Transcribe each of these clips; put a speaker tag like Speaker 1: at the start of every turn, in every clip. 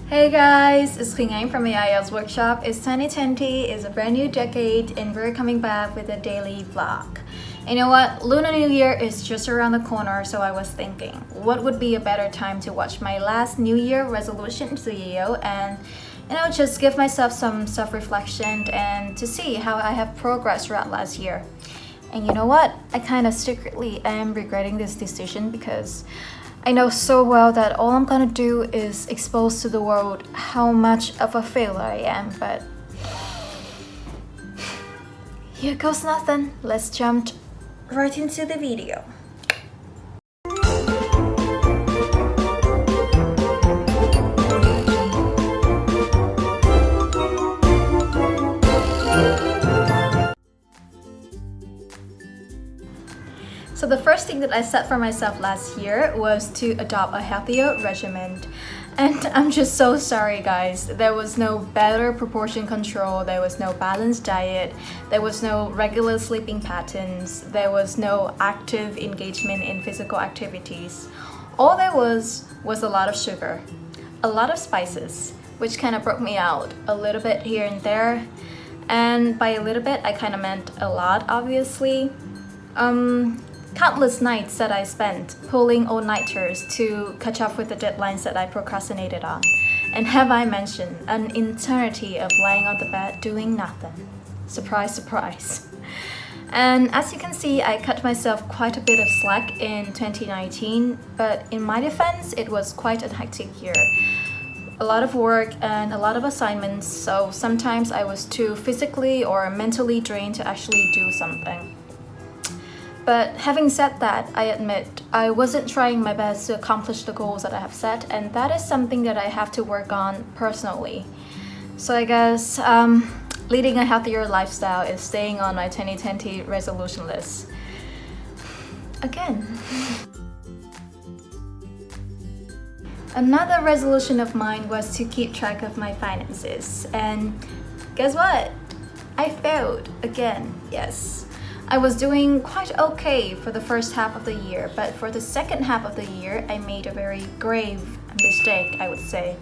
Speaker 1: Hey guys, it's Quynh Anh from the IELTS workshop. It's 2020, it's a brand new decade and we're coming back with a daily vlog. And you know what? Lunar New Year is just around the corner, so I was thinking, what would be a better time to watch my last New Year resolution video and just give myself some self-reflection and to see how I have progressed throughout last year. And you know what? I kind of secretly am regretting this decision because I know so well that all I'm gonna do is expose to the world how much of a failure I am, but here goes nothing. Let's jump right into the video. So the first thing that I set for myself last year was to adopt a healthier regimen. And I'm just so sorry guys, there was no better proportion control, there was no balanced diet, there was no regular sleeping patterns, there was no active engagement in physical activities. All there was a lot of sugar, a lot of spices, which kind of broke me out a little bit here and there. And by a little bit, I kind of meant a lot, obviously. Countless nights that I spent pulling all-nighters to catch up with the deadlines that I procrastinated on. And have I mentioned an eternity of laying on the bed doing nothing. Surprise, surprise. And as you can see, I cut myself quite a bit of slack in 2019, but in my defense, it was quite a hectic year. A lot of work and a lot of assignments, so sometimes I was too physically or mentally drained to actually do something. But having said that, I admit I wasn't trying my best to accomplish the goals that I have set, and that is something that I have to work on personally. So I guess leading a healthier lifestyle is staying on my 2020 resolution list. Again. Another resolution of mine was to keep track of my finances, and guess what? I failed again, yes. I was doing quite okay for the first half of the year, but for the second half of the year, I made a very grave mistake, I would say.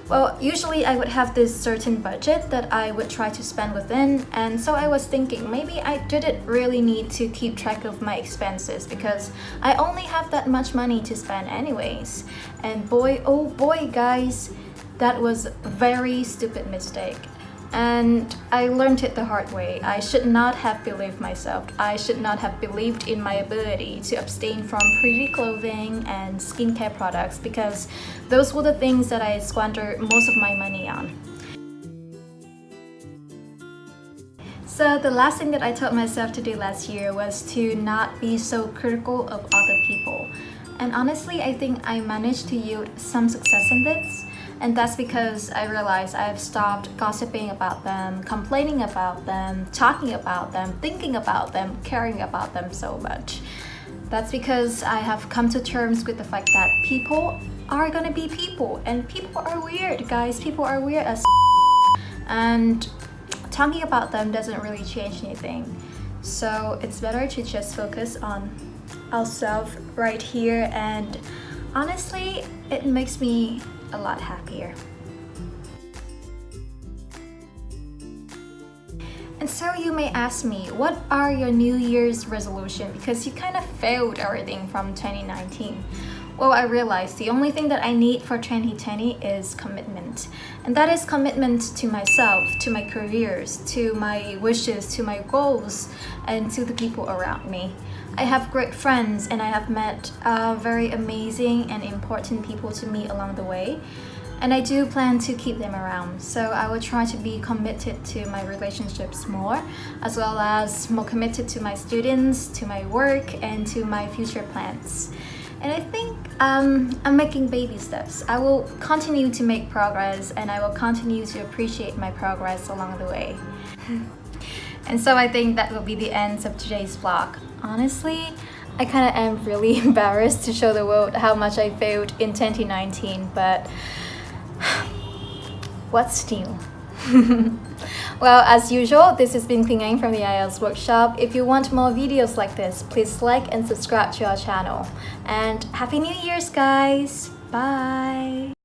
Speaker 1: Well, usually I would have this certain budget that I would try to spend within, and so I was thinking maybe I didn't really need to keep track of my expenses because I only have that much money to spend anyways. And boy, oh boy guys, that was a very stupid mistake. And I learned it the hard way. I should not have believed myself. I should not have believed in my ability to abstain from pretty clothing and skincare products because those were the things that I squandered most of my money on. So the last thing that I told myself to do last year was to not be so critical of other people. And honestly, I think I managed to yield some success in this. And that's because I realized I've stopped gossiping about them, complaining about them, talking about them, thinking about them, caring about them so much. That's because I have come to terms with the fact that people are gonna be people, and people are weird, guys. People are weird as and talking about them doesn't really change anything. So it's better to just focus on ourselves right here, and honestly, it makes me a lot happier. And so you may ask me, what are your New Year's resolution? Because you kind of failed everything from 2019. Well, I realized the only thing that I need for 2020 is commitment. And that is commitment to myself, to my careers, to my wishes, to my goals, and to the people around me. I have great friends and I have met very amazing and important people to meet along the way. And I do plan to keep them around. So I will try to be committed to my relationships more, as well as more committed to my students, to my work, and to my future plans. And I think I'm making baby steps. I will continue to make progress and I will continue to appreciate my progress along the way. And so I think that will be the end of today's vlog. Honestly, I kind of am really embarrassed to show the world how much I failed in 2019, but what's new? Well, as usual, this has been Quynh Anh from the IELTS workshop. If you want more videos like this, please like and subscribe to our channel. And Happy New Year's, guys! Bye!